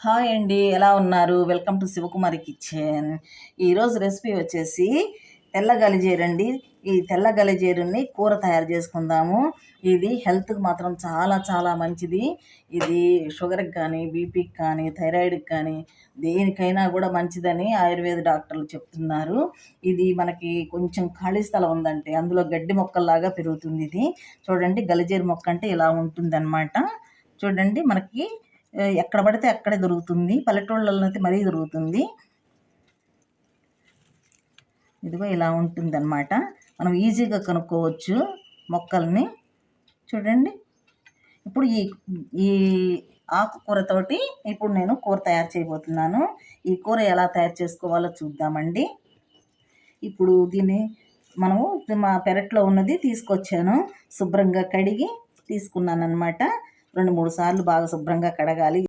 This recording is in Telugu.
హాయ్ అండి, ఎలా ఉన్నారు? Welcome to Shivakumari kitchen. ఈరోజు రెసిపీ వచ్చేసి తెల్ల గలిజేరు అండి. ఈ తెల్ల గలిజేరుని కూర తయారు చేసుకుందాము. ఇది హెల్త్కి మాత్రం చాలా చాలా మంచిది. ఇది షుగర్కి కానీ, బీపీకి కానీ, థైరాయిడ్కి కానీ దేనికైనా కూడా మంచిదని ఆయుర్వేద డాక్టర్లు చెప్తున్నారు. ఇది మనకి కొంచెం ఖాళీ స్థలం ఉందంటే అందులో గడ్డి మొక్కల్లాగా పెరుగుతుంది. ఇది చూడండి, గలిజేరు మొక్క అంటే ఇలా ఉంటుందన్నమాట. చూడండి, మనకి ఎక్కడ పడితే అక్కడే దొరుకుతుంది. పల్లెటూళ్ళల్లో అయితే మరీ దొరుకుతుంది. ఇదిగో ఇలా ఉంటుందన్నమాట. మనం ఈజీగా కనుక్కోవచ్చు మొక్కల్ని. చూడండి, ఇప్పుడు ఈ ఆకుకూరతోటి ఇప్పుడు నేను కూర తయారు చేయబోతున్నాను. ఈ కూర ఎలా తయారు చేసుకోవాలో చూద్దామండి. ఇప్పుడు దీన్ని మనము మా పెరట్లో ఉన్నది తీసుకొచ్చాను. శుభ్రంగా కడిగి తీసుకున్నాను అన్నమాట. 2-3 సార్లు బాగా శుభ్రంగా కడగాలి.